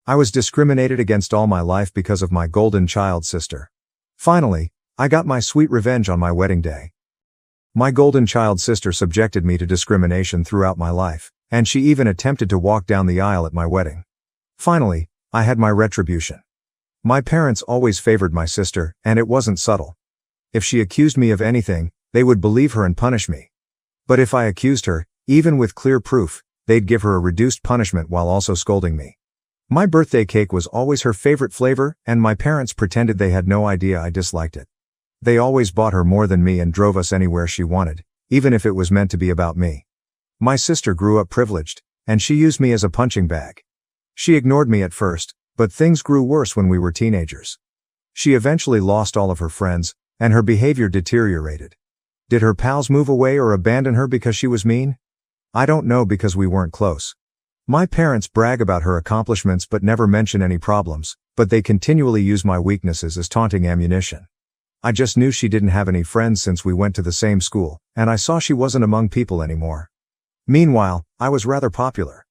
I was discriminated against all my life because of my golden child sister. Finally, I got my sweet revenge on my wedding day. My golden child sister subjected me to discrimination throughout my life, and she even attempted to walk down the aisle at my wedding. Finally, I had my retribution. My parents always favored my sister, and it wasn't subtle. If she accused me of anything, they would believe her and punish me. But if I accused her, even with clear proof, they'd give her a reduced punishment while also scolding me. My birthday cake was always her favorite flavor, and my parents pretended they had no idea I disliked it. They always bought her more than me and drove us anywhere she wanted, even if it was meant to be about me. My sister grew up privileged, and she used me as a punching bag. She ignored me at first, but things grew worse when we were teenagers. She eventually lost all of her friends, and her behavior deteriorated. Did her pals move away or abandon her because she was mean? I don't know because we weren't close. My parents brag about her accomplishments but never mention any problems, but they continually use my weaknesses as taunting ammunition. I just knew she didn't have any friends since we went to the same school, and I saw she wasn't among people anymore. Meanwhile, I was rather popular.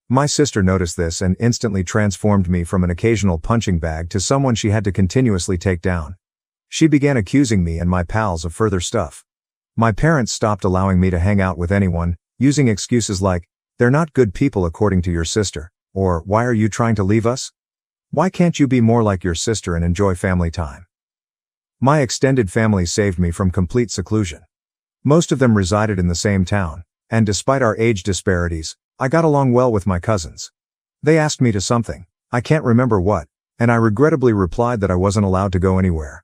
My sister noticed this and instantly transformed me from an occasional punching bag to someone she had to continuously take down. She began accusing me and my pals of further stuff. My parents stopped allowing me to hang out with anyone, using excuses like, "They're not good people according to your sister," or "Why are you trying to leave us? Why can't you be more like your sister and enjoy family time?" My extended family saved me from complete seclusion. Most of them resided in the same town, and despite our age disparities, I got along well with my cousins. They asked me to something, I can't remember what, and I regrettably replied that I wasn't allowed to go anywhere.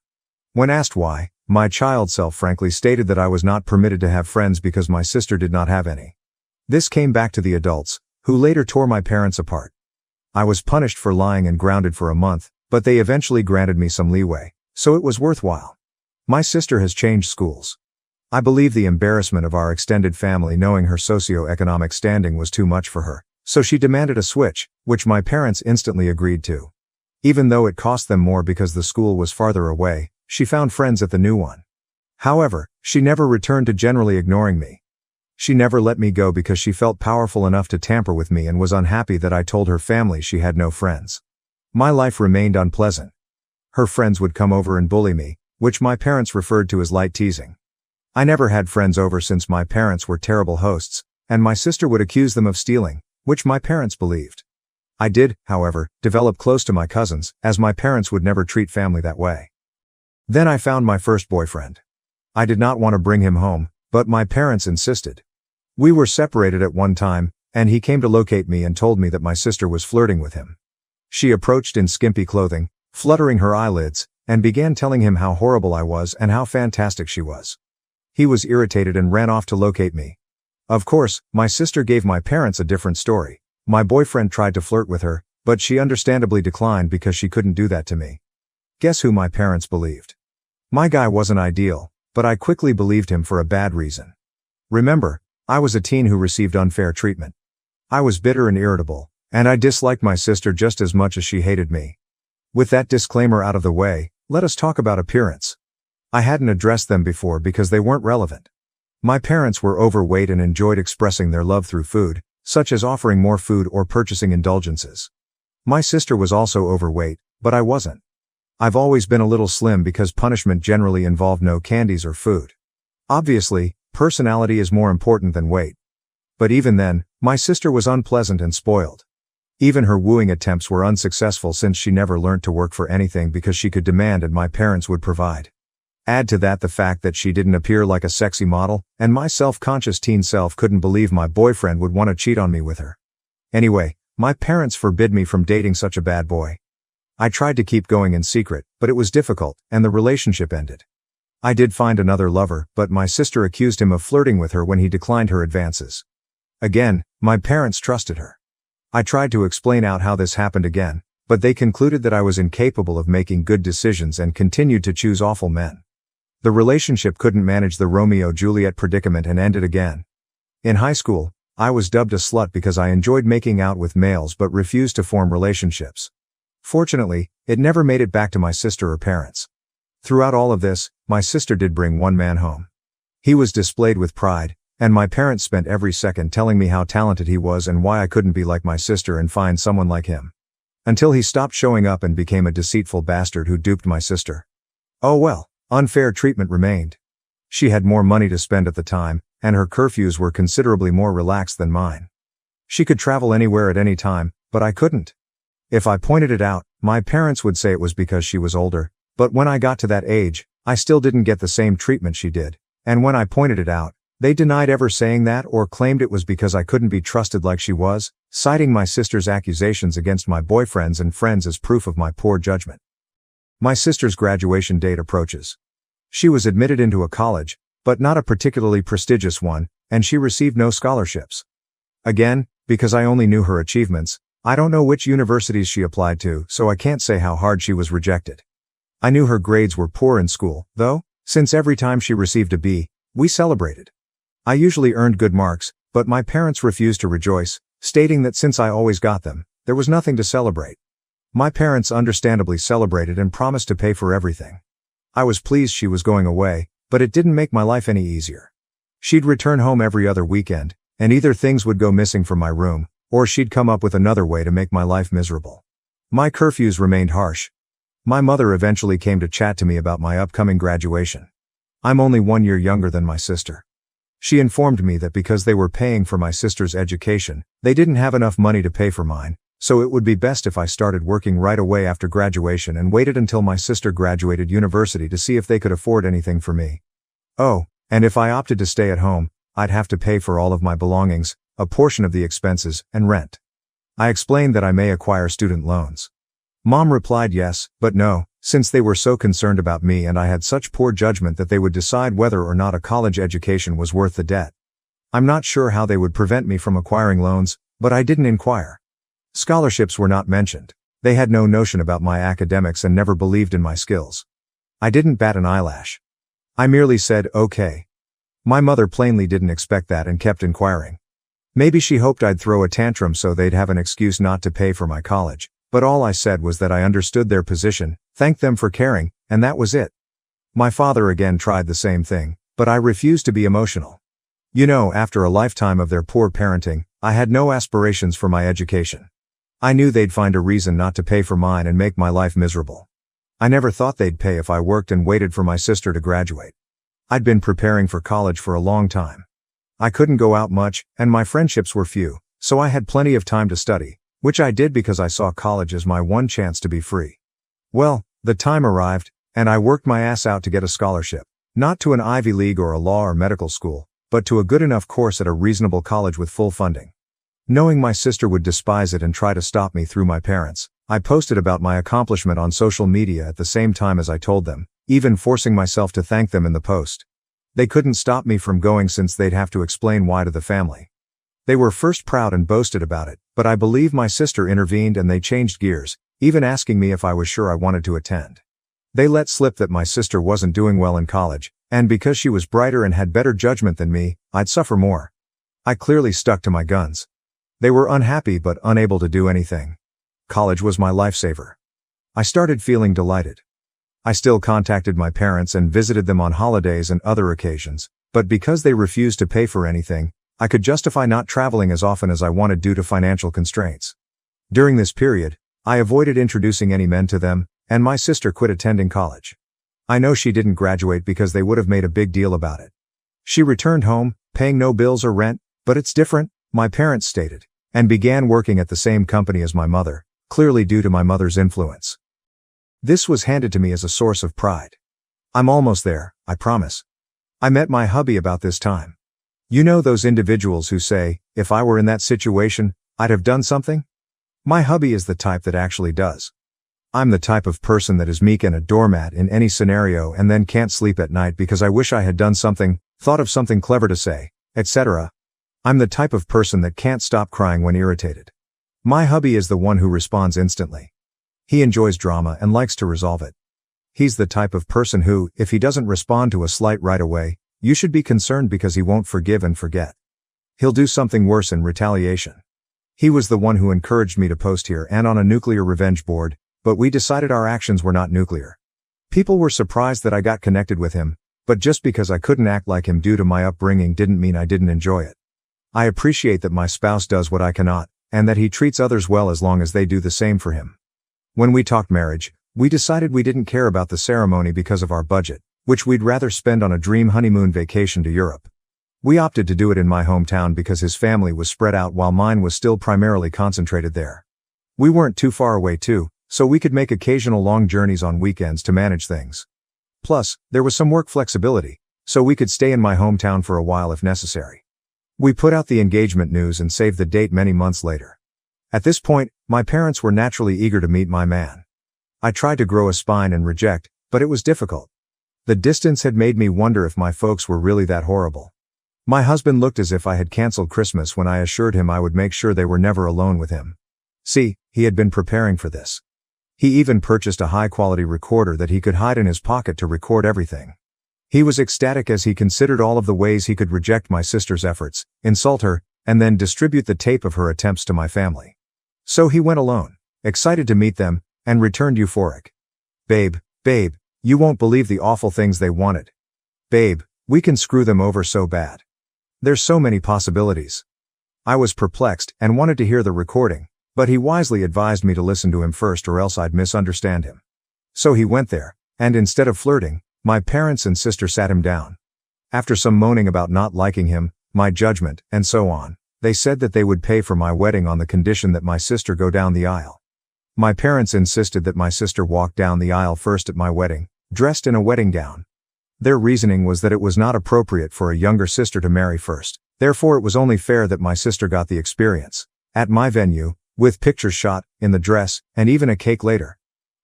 When asked why, my child self frankly stated that I was not permitted to have friends because my sister did not have any. This came back to the adults, who later tore my parents apart. I was punished for lying and grounded for a month, but they eventually granted me some leeway, so it was worthwhile. My sister has changed schools. I believe the embarrassment of our extended family knowing her socioeconomic standing was too much for her, so she demanded a switch, which my parents instantly agreed to. Even though it cost them more because the school was farther away, she found friends at the new one. However, she never returned to generally ignoring me. She never let me go because she felt powerful enough to tamper with me and was unhappy that I told her family she had no friends. My life remained unpleasant. Her friends would come over and bully me, which my parents referred to as light teasing. I never had friends over since my parents were terrible hosts, and my sister would accuse them of stealing, which my parents believed. I did, however, develop close to my cousins, as my parents would never treat family that way. Then I found my first boyfriend. I did not want to bring him home, but my parents insisted. We were separated at one time, and he came to locate me and told me that my sister was flirting with him. She approached in skimpy clothing, fluttering her eyelids, and began telling him how horrible I was and how fantastic she was. He was irritated and ran off to locate me. Of course, my sister gave my parents a different story. My boyfriend tried to flirt with her, but she understandably declined because she couldn't do that to me. Guess who my parents believed? My guy wasn't ideal, but I quickly believed him for a bad reason. Remember, I was a teen who received unfair treatment. I was bitter and irritable, and I disliked my sister just as much as she hated me. With that disclaimer out of the way, let us talk about appearance. I hadn't addressed them before because they weren't relevant. My parents were overweight and enjoyed expressing their love through food, such as offering more food or purchasing indulgences. My sister was also overweight, but I wasn't. I've always been a little slim because punishment generally involved no candies or food. Obviously, personality is more important than weight. But even then, my sister was unpleasant and spoiled. Even her wooing attempts were unsuccessful since she never learned to work for anything because she could demand and my parents would provide. Add to that the fact that she didn't appear like a sexy model, and my self-conscious teen self couldn't believe my boyfriend would want to cheat on me with her. Anyway, my parents forbid me from dating such a bad boy. I tried to keep going in secret, but it was difficult, and the relationship ended. I did find another lover, but my sister accused him of flirting with her when he declined her advances. Again, my parents trusted her. I tried to explain out how this happened again, but they concluded that I was incapable of making good decisions and continued to choose awful men. The relationship couldn't manage the Romeo-Juliet predicament and ended again. In high school, I was dubbed a slut because I enjoyed making out with males but refused to form relationships. Fortunately, it never made it back to my sister or parents. Throughout all of this, my sister did bring one man home. He was displayed with pride, and my parents spent every second telling me how talented he was and why I couldn't be like my sister and find someone like him. Until he stopped showing up and became a deceitful bastard who duped my sister. Oh well, unfair treatment remained. She had more money to spend at the time, and her curfews were considerably more relaxed than mine. She could travel anywhere at any time, but I couldn't. If I pointed it out, my parents would say it was because she was older, but when I got to that age, I still didn't get the same treatment she did, and when I pointed it out, they denied ever saying that or claimed it was because I couldn't be trusted like she was, citing my sister's accusations against my boyfriends and friends as proof of my poor judgment. My sister's graduation date approaches. She was admitted into a college, but not a particularly prestigious one, and she received no scholarships. Again, because I only knew her achievements, I don't know which universities she applied to, so I can't say how hard she was rejected. I knew her grades were poor in school, though, since every time she received a B, we celebrated. I usually earned good marks, but my parents refused to rejoice, stating that since I always got them, there was nothing to celebrate. My parents understandably celebrated and promised to pay for everything. I was pleased she was going away, but it didn't make my life any easier. She'd return home every other weekend, and either things would go missing from my room, or she'd come up with another way to make my life miserable. My curfews remained harsh. My mother eventually came to chat to me about my upcoming graduation. I'm only 1 year younger than my sister. She informed me that because they were paying for my sister's education, they didn't have enough money to pay for mine, so it would be best if I started working right away after graduation and waited until my sister graduated university to see if they could afford anything for me. Oh, and if I opted to stay at home, I'd have to pay for all of my belongings, a portion of the expenses, and rent. I explained that I may acquire student loans. Mom replied yes, but no, since they were so concerned about me and I had such poor judgment that they would decide whether or not a college education was worth the debt. I'm not sure how they would prevent me from acquiring loans, but I didn't inquire. Scholarships were not mentioned. They had no notion about my academics and never believed in my skills. I didn't bat an eyelash. I merely said, okay. My mother plainly didn't expect that and kept inquiring. Maybe she hoped I'd throw a tantrum so they'd have an excuse not to pay for my college, but all I said was that I understood their position, thanked them for caring, and that was it. My father again tried the same thing, but I refused to be emotional. You know, after a lifetime of their poor parenting, I had no aspirations for my education. I knew they'd find a reason not to pay for mine and make my life miserable. I never thought they'd pay if I worked and waited for my sister to graduate. I'd been preparing for college for a long time. I couldn't go out much, and my friendships were few, so I had plenty of time to study, which I did because I saw college as my one chance to be free. Well, the time arrived, and I worked my ass out to get a scholarship, not to an Ivy League or a law or medical school, but to a good enough course at a reasonable college with full funding. Knowing my sister would despise it and try to stop me through my parents, I posted about my accomplishment on social media at the same time as I told them, even forcing myself to thank them in the post. They couldn't stop me from going since they'd have to explain why to the family. They were first proud and boasted about it, but I believe my sister intervened and they changed gears, even asking me if I was sure I wanted to attend. They let slip that my sister wasn't doing well in college, and because she was brighter and had better judgment than me, I'd suffer more. I clearly stuck to my guns. They were unhappy but unable to do anything. College was my lifesaver. I started feeling delighted. I still contacted my parents and visited them on holidays and other occasions, but because they refused to pay for anything, I could justify not traveling as often as I wanted due to financial constraints. During this period, I avoided introducing any men to them, and my sister quit attending college. I know she didn't graduate because they would have made a big deal about it. She returned home, paying no bills or rent, but it's different, my parents stated, and began working at the same company as my mother, clearly due to my mother's influence. This was handed to me as a source of pride. I'm almost there, I promise. I met my hubby about this time. You know those individuals who say, if I were in that situation, I'd have done something? My hubby is the type that actually does. I'm the type of person that is meek and a doormat in any scenario and then can't sleep at night because I wish I had done something, thought of something clever to say, etc. I'm the type of person that can't stop crying when irritated. My hubby is the one who responds instantly. He enjoys drama and likes to resolve it. He's the type of person who, if he doesn't respond to a slight right away, you should be concerned because he won't forgive and forget. He'll do something worse in retaliation. He was the one who encouraged me to post here and on a nuclear revenge board, but we decided our actions were not nuclear. People were surprised that I got connected with him, but just because I couldn't act like him due to my upbringing didn't mean I didn't enjoy it. I appreciate that my spouse does what I cannot, and that he treats others well as long as they do the same for him. When we talked marriage, we decided we didn't care about the ceremony because of our budget, which we'd rather spend on a dream honeymoon vacation to Europe. We opted to do it in my hometown because his family was spread out while mine was still primarily concentrated there. We weren't too far away too, so we could make occasional long journeys on weekends to manage things. Plus, there was some work flexibility, so we could stay in my hometown for a while if necessary. We put out the engagement news and saved the date many months later. At this point, my parents were naturally eager to meet my man. I tried to grow a spine and reject, but it was difficult. The distance had made me wonder if my folks were really that horrible. My husband looked as if I had canceled Christmas when I assured him I would make sure they were never alone with him. See, he had been preparing for this. He even purchased a high-quality recorder that he could hide in his pocket to record everything. He was ecstatic as he considered all of the ways he could reject my sister's efforts, insult her, and then distribute the tape of her attempts to my family. So he went alone, excited to meet them, and returned euphoric. Babe, you won't believe the awful things they wanted. Babe, we can screw them over so bad. There's so many possibilities. I was perplexed and wanted to hear the recording, but he wisely advised me to listen to him first or else I'd misunderstand him. So he went there, and instead of flirting, my parents and sister sat him down. After some moaning about not liking him, my judgment, and so on, they said that they would pay for my wedding on the condition that my sister go down the aisle. My parents insisted that my sister walk down the aisle first at my wedding, dressed in a wedding gown. Their reasoning was that it was not appropriate for a younger sister to marry first, therefore it was only fair that my sister got the experience, at my venue, with pictures shot, in the dress, and even a cake later.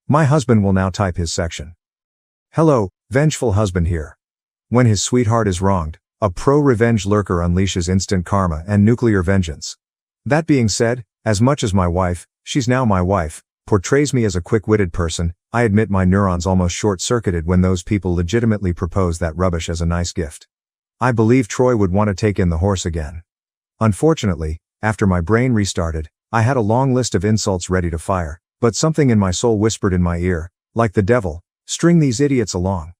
My husband will now type his section. Hello, vengeful husband here. When his sweetheart is wronged, a pro-revenge lurker unleashes instant karma and nuclear vengeance. That being said, as much as my wife, she's now my wife, portrays me as a quick-witted person, I admit my neurons almost short-circuited when those people legitimately propose that rubbish as a nice gift. I believe Troy would want to take in the horse again. Unfortunately, after my brain restarted, I had a long list of insults ready to fire, but something in my soul whispered in my ear, like the devil, string these idiots along.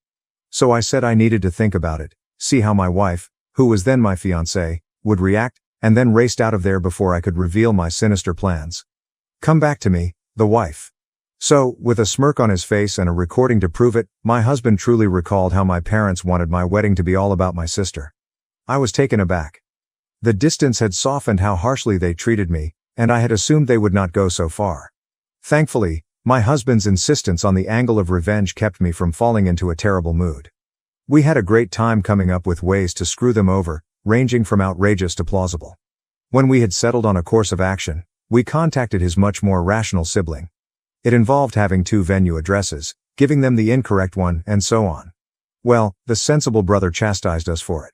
So I said I needed to think about it, see how my wife, who was then my fiancée, would react, and then raced out of there before I could reveal my sinister plans. Come back to me, the wife. So, with a smirk on his face and a recording to prove it, my husband truly recalled how my parents wanted my wedding to be all about my sister. I was taken aback. The distance had softened how harshly they treated me, and I had assumed they would not go so far. Thankfully, my husband's insistence on the angle of revenge kept me from falling into a terrible mood. We had a great time coming up with ways to screw them over, ranging from outrageous to plausible. When we had settled on a course of action, we contacted his much more rational sibling. It involved having 2 venue addresses, giving them the incorrect one, and so on. Well, the sensible brother chastised us for it.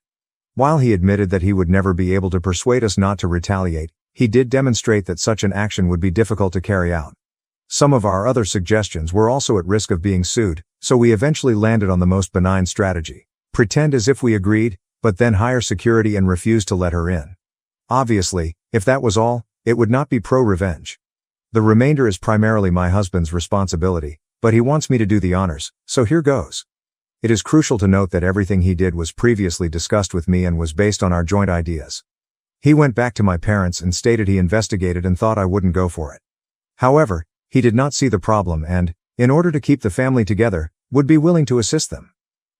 While he admitted that he would never be able to persuade us not to retaliate, he did demonstrate that such an action would be difficult to carry out. Some of our other suggestions were also at risk of being sued, so we eventually landed on the most benign strategy. Pretend as if we agreed, but then hire security and refuse to let her in. Obviously, if that was all, it would not be pro-revenge. The remainder is primarily my husband's responsibility, but he wants me to do the honors, so here goes. It is crucial to note that everything he did was previously discussed with me and was based on our joint ideas. He went back to my parents and stated he investigated and thought I wouldn't go for it. However, he did not see the problem and, in order to keep the family together, would be willing to assist them.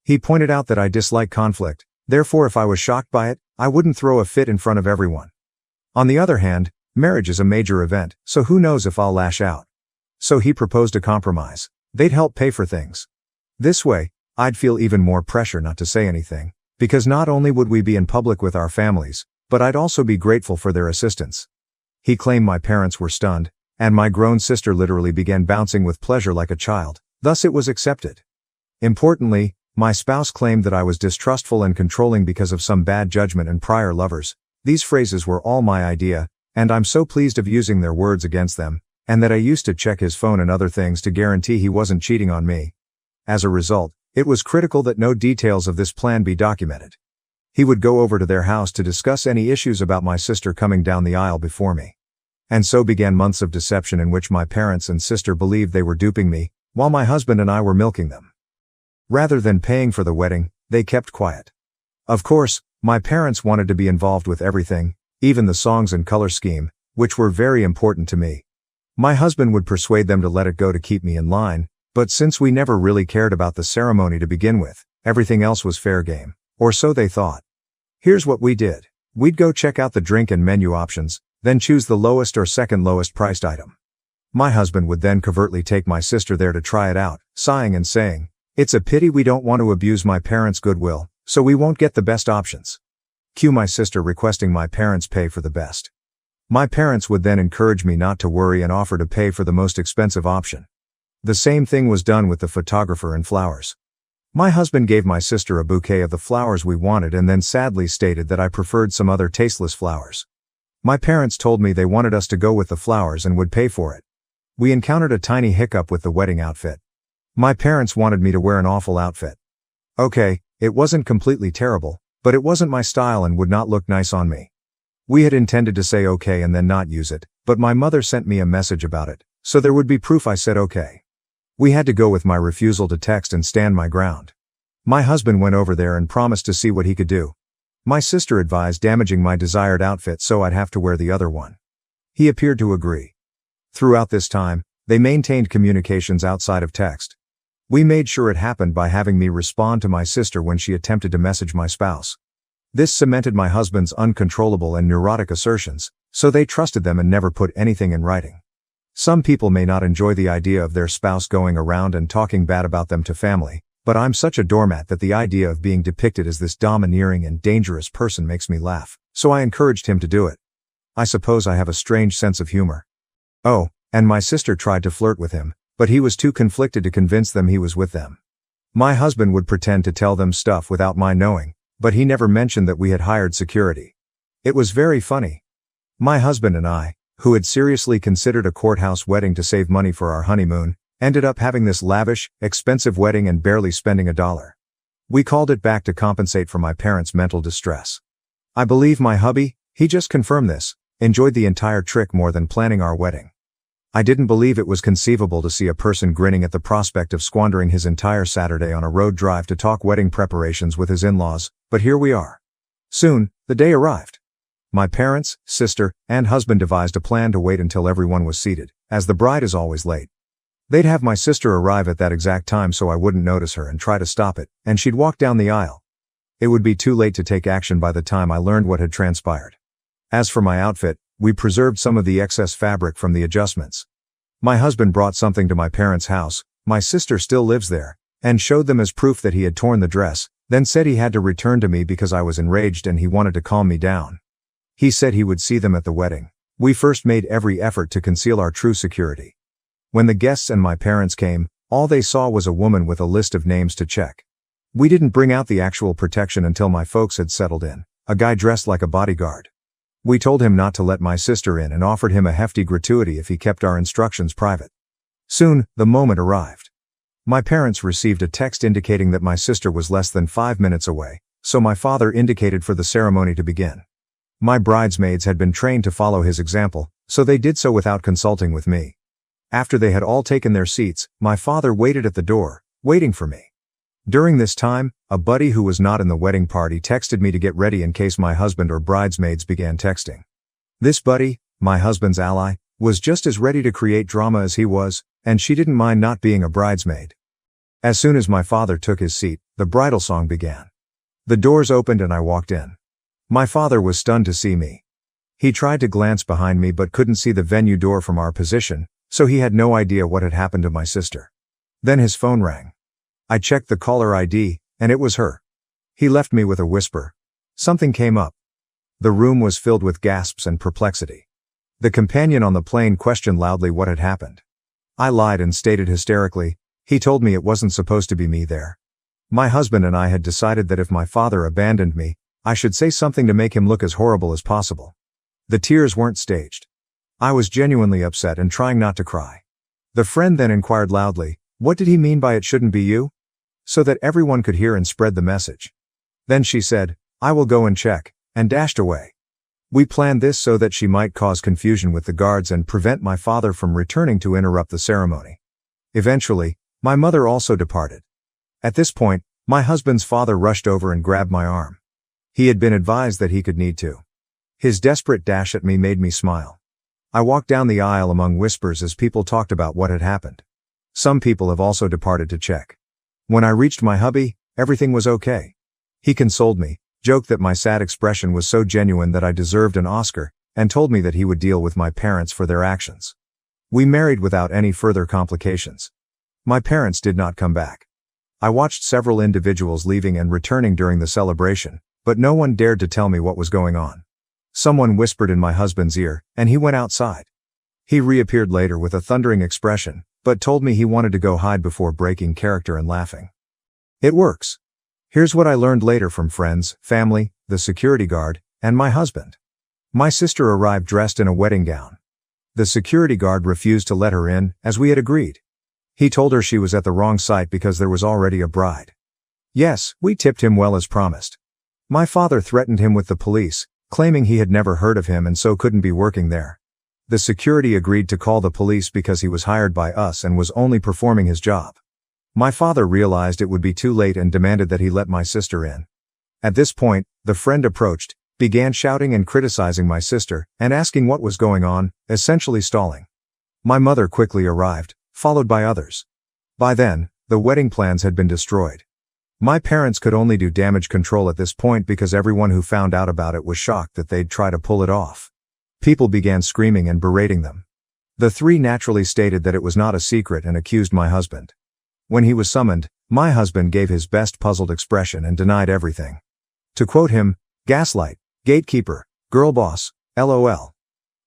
He pointed out that I dislike conflict, therefore if I was shocked by it, I wouldn't throw a fit in front of everyone. On the other hand, marriage is a major event, so who knows if I'll lash out. So he proposed a compromise. They'd help pay for things. This way, I'd feel even more pressure not to say anything, because not only would we be in public with our families, but I'd also be grateful for their assistance. He claimed my parents were stunned, and my grown sister literally began bouncing with pleasure like a child, thus it was accepted. Importantly, my spouse claimed that I was distrustful and controlling because of some bad judgment and prior lovers. These phrases were all my idea, and I'm so pleased of using their words against them, and that I used to check his phone and other things to guarantee he wasn't cheating on me. As a result, it was critical that no details of this plan be documented. He would go over to their house to discuss any issues about my sister coming down the aisle before me. And so began months of deception in which my parents and sister believed they were duping me, while my husband and I were milking them. Rather than paying for the wedding, they kept quiet. Of course, my parents wanted to be involved with everything, even the songs and color scheme, which were very important to me. My husband would persuade them to let it go to keep me in line, but since we never really cared about the ceremony to begin with, everything else was fair game, or so they thought. Here's what we did. We'd go check out the drink and menu options, then choose the lowest or second lowest priced item. My husband would then covertly take my sister there to try it out, sighing and saying, "It's a pity we don't want to abuse my parents' goodwill, so we won't get the best options." Cue my sister requesting my parents pay for the best. My parents would then encourage me not to worry and offer to pay for the most expensive option. The same thing was done with the photographer and flowers. My husband gave my sister a bouquet of the flowers we wanted and then sadly stated that I preferred some other tasteless flowers. My parents told me they wanted us to go with the flowers and would pay for it. We encountered a tiny hiccup with the wedding outfit. My parents wanted me to wear an awful outfit. Okay, it wasn't completely terrible, but it wasn't my style and would not look nice on me. We had intended to say okay and then not use it, but my mother sent me a message about it, so there would be proof I said okay. We had to go with my refusal to text and stand my ground. My husband went over there and promised to see what he could do. My sister advised damaging my desired outfit so I'd have to wear the other one. He appeared to agree. Throughout this time, they maintained communications outside of text. We made sure it happened by having me respond to my sister when she attempted to message my spouse. This cemented my husband's uncontrollable and neurotic assertions, so they trusted them and never put anything in writing. Some people may not enjoy the idea of their spouse going around and talking bad about them to family, but I'm such a doormat that the idea of being depicted as this domineering and dangerous person makes me laugh, so I encouraged him to do it. I suppose I have a strange sense of humor. Oh, and my sister tried to flirt with him, but he was too conflicted to convince them he was with them. My husband would pretend to tell them stuff without my knowing, but he never mentioned that we had hired security. It was very funny. My husband and I, who had seriously considered a courthouse wedding to save money for our honeymoon, ended up having this lavish, expensive wedding and barely spending $1. We called it back to compensate for my parents' mental distress. I believe my hubby, he just confirmed this, enjoyed the entire trick more than planning our wedding. I didn't believe it was conceivable to see a person grinning at the prospect of squandering his entire Saturday on a road drive to talk wedding preparations with his in-laws, but here we are. Soon, the day arrived. My parents, sister, and husband devised a plan to wait until everyone was seated, as the bride is always late. They'd have my sister arrive at that exact time so I wouldn't notice her and try to stop it, and she'd walk down the aisle. It would be too late to take action by the time I learned what had transpired. As for my outfit, we preserved some of the excess fabric from the adjustments. My husband brought something to my parents' house, my sister still lives there, and showed them as proof that he had torn the dress, then said he had to return to me because I was enraged and he wanted to calm me down. He said he would see them at the wedding. We first made every effort to conceal our true security. When the guests and my parents came, all they saw was a woman with a list of names to check. We didn't bring out the actual protection until my folks had settled in, a guy dressed like a bodyguard. We told him not to let my sister in and offered him a hefty gratuity if he kept our instructions private. Soon, the moment arrived. My parents received a text indicating that my sister was less than 5 minutes away, so my father indicated for the ceremony to begin. My bridesmaids had been trained to follow his example, so they did so without consulting with me. After they had all taken their seats, my father waited at the door, waiting for me. During this time, a buddy who was not in the wedding party texted me to get ready in case my husband or bridesmaids began texting. This buddy, my husband's ally, was just as ready to create drama as he was, and she didn't mind not being a bridesmaid. As soon as my father took his seat, the bridal song began. The doors opened and I walked in. My father was stunned to see me. He tried to glance behind me but couldn't see the venue door from our position, so he had no idea what had happened to my sister. Then his phone rang. I checked the caller ID, and it was her. He left me with a whisper. Something came up. The room was filled with gasps and perplexity. The companion on the plane questioned loudly what had happened. I lied and stated hysterically, he told me it wasn't supposed to be me there. My husband and I had decided that if my father abandoned me, I should say something to make him look as horrible as possible. The tears weren't staged. I was genuinely upset and trying not to cry. The friend then inquired loudly, what did he mean by it shouldn't be you? So that everyone could hear and spread the message. Then she said, I will go and check, and dashed away. We planned this so that she might cause confusion with the guards and prevent my father from returning to interrupt the ceremony. Eventually, my mother also departed. At this point, my husband's father rushed over and grabbed my arm. He had been advised that he could need to. His desperate dash at me made me smile. I walked down the aisle among whispers as people talked about what had happened. Some people have also departed to check. When I reached my hubby, everything was okay. He consoled me, joked that my sad expression was so genuine that I deserved an Oscar, and told me that he would deal with my parents for their actions. We married without any further complications. My parents did not come back. I watched several individuals leaving and returning during the celebration, but no one dared to tell me what was going on. Someone whispered in my husband's ear, and he went outside. He reappeared later with a thundering expression, but told me he wanted to go hide before breaking character and laughing. It works. Here's what I learned later from friends, family, the security guard, and my husband. My sister arrived dressed in a wedding gown. The security guard refused to let her in, as we had agreed. He told her she was at the wrong site because there was already a bride. Yes, we tipped him well as promised. My father threatened him with the police, claiming he had never heard of him and so couldn't be working there. The security agreed to call the police because he was hired by us and was only performing his job. My father realized it would be too late and demanded that he let my sister in. At this point, the friend approached, began shouting and criticizing my sister, and asking what was going on, essentially stalling. My mother quickly arrived, followed by others. By then, the wedding plans had been destroyed. My parents could only do damage control at this point because everyone who found out about it was shocked that they'd try to pull it off. People began screaming and berating them. The three naturally stated that it was not a secret and accused my husband. When he was summoned, my husband gave his best puzzled expression and denied everything. To quote him, "Gaslight, gatekeeper, girl boss, LOL."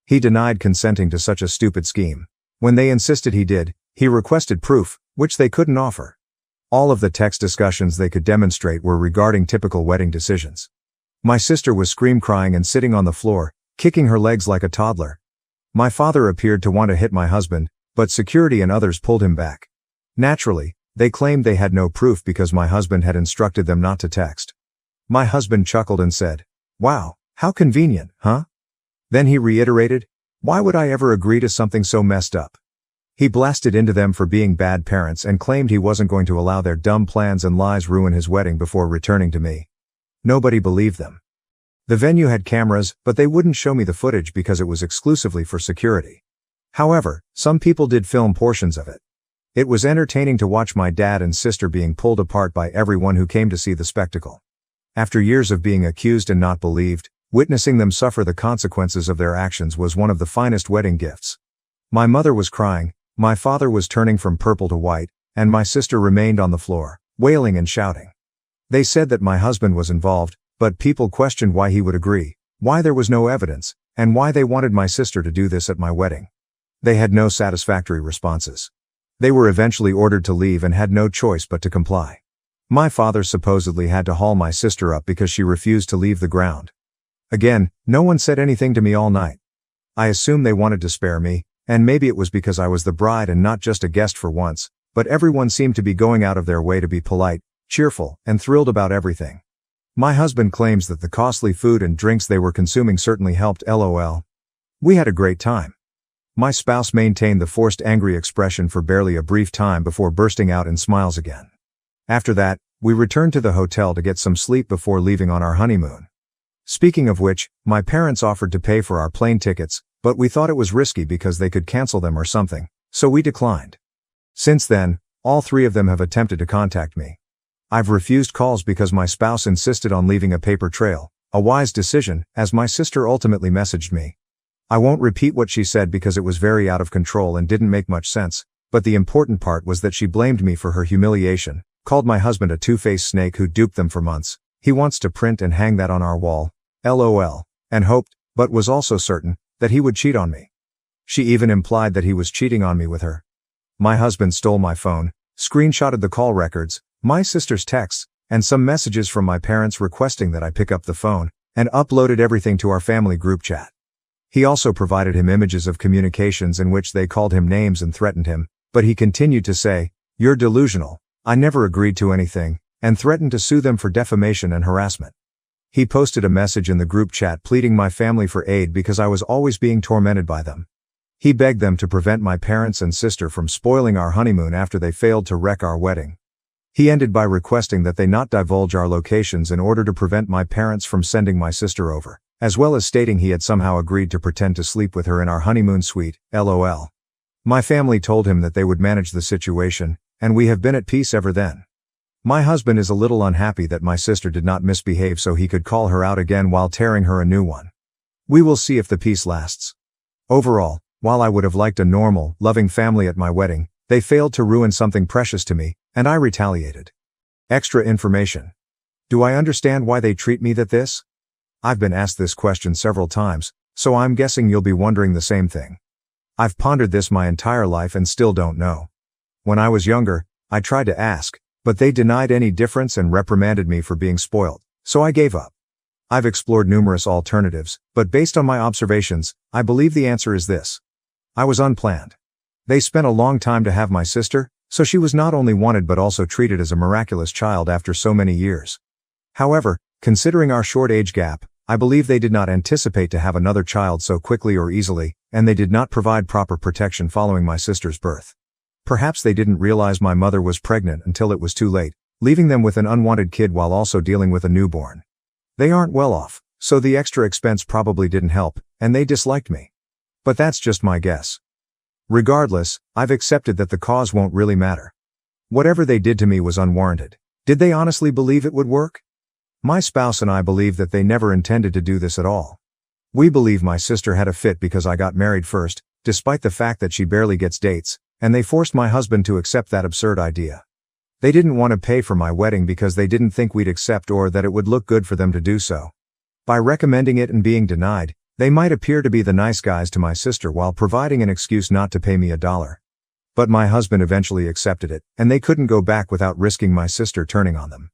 He denied consenting to such a stupid scheme. When they insisted he did, he requested proof, which they couldn't offer. All of the text discussions they could demonstrate were regarding typical wedding decisions. My sister was scream-crying and sitting on the floor, kicking her legs like a toddler. My father appeared to want to hit my husband, but security and others pulled him back. Naturally, they claimed they had no proof because my husband had instructed them not to text. My husband chuckled and said, "Wow, how convenient, huh?" Then he reiterated, "Why would I ever agree to something so messed up?" He blasted into them for being bad parents and claimed he wasn't going to allow their dumb plans and lies ruin his wedding before returning to me. Nobody believed them. The venue had cameras, but they wouldn't show me the footage because it was exclusively for security. However, some people did film portions of it. It was entertaining to watch my dad and sister being pulled apart by everyone who came to see the spectacle. After years of being accused and not believed, witnessing them suffer the consequences of their actions was one of the finest wedding gifts. My mother was crying, my father was turning from purple to white, and my sister remained on the floor, wailing and shouting. They said that my husband was involved, but people questioned why he would agree, why there was no evidence, and why they wanted my sister to do this at my wedding. They had no satisfactory responses. They were eventually ordered to leave and had no choice but to comply. My father supposedly had to haul my sister up because she refused to leave the ground. Again, no one said anything to me all night. I assume they wanted to spare me, and maybe it was because I was the bride and not just a guest for once, but everyone seemed to be going out of their way to be polite, cheerful, and thrilled about everything. My husband claims that the costly food and drinks they were consuming certainly helped, LOL. We had a great time. My spouse maintained the forced angry expression for barely a brief time before bursting out in smiles again. After that, we returned to the hotel to get some sleep before leaving on our honeymoon. Speaking of which, my parents offered to pay for our plane tickets, but we thought it was risky because they could cancel them or something, so we declined. Since then, all three of them have attempted to contact me. I've refused calls because my spouse insisted on leaving a paper trail, a wise decision, as my sister ultimately messaged me. I won't repeat what she said because it was very out of control and didn't make much sense, but the important part was that she blamed me for her humiliation, called my husband a two-faced snake who duped them for months. He wants to print and hang that on our wall, LOL, and hoped, but was also certain, that he would cheat on me. She even implied that he was cheating on me with her. My husband stole my phone, screenshotted the call records, my sister's texts, and some messages from my parents requesting that I pick up the phone, and uploaded everything to our family group chat. He also provided him images of communications in which they called him names and threatened him, but he continued to say, "You're delusional, I never agreed to anything," and threatened to sue them for defamation and harassment. He posted a message in the group chat pleading my family for aid because I was always being tormented by them. He begged them to prevent my parents and sister from spoiling our honeymoon after they failed to wreck our wedding. He ended by requesting that they not divulge our locations in order to prevent my parents from sending my sister over. as well as stating he had somehow agreed to pretend to sleep with her in our honeymoon suite, lol. My family told him that they would manage the situation, and we have been at peace ever then. My husband is a little unhappy that my sister did not misbehave so he could call her out again while tearing her a new one. We will see if the peace lasts. Overall, while I would have liked a normal, loving family at my wedding, they failed to ruin something precious to me, and I retaliated. Extra information. Do I understand why they treat me that this? I've been asked this question several times, so I'm guessing you'll be wondering the same thing. I've pondered this my entire life and still don't know. When I was younger, I tried to ask, but they denied any difference and reprimanded me for being spoiled, so I gave up. I've explored numerous alternatives, but based on my observations, I believe the answer is this. I was unplanned. They spent a long time to have my sister, so she was not only wanted but also treated as a miraculous child after so many years. However, considering our short age gap, I believe they did not anticipate to have another child so quickly or easily, and they did not provide proper protection following my sister's birth. Perhaps they didn't realize my mother was pregnant until it was too late, leaving them with an unwanted kid while also dealing with a newborn. They aren't well off, so the extra expense probably didn't help, and they disliked me. But that's just my guess. Regardless, I've accepted that the cause won't really matter. Whatever they did to me was unwarranted. Did they honestly believe it would work? My spouse and I believe that they never intended to do this at all. We believe my sister had a fit because I got married first, despite the fact that she barely gets dates, and they forced my husband to accept that absurd idea. They didn't want to pay for my wedding because they didn't think we'd accept or that it would look good for them to do so. By recommending it and being denied, they might appear to be the nice guys to my sister while providing an excuse not to pay me $1. But my husband eventually accepted it, and they couldn't go back without risking my sister turning on them.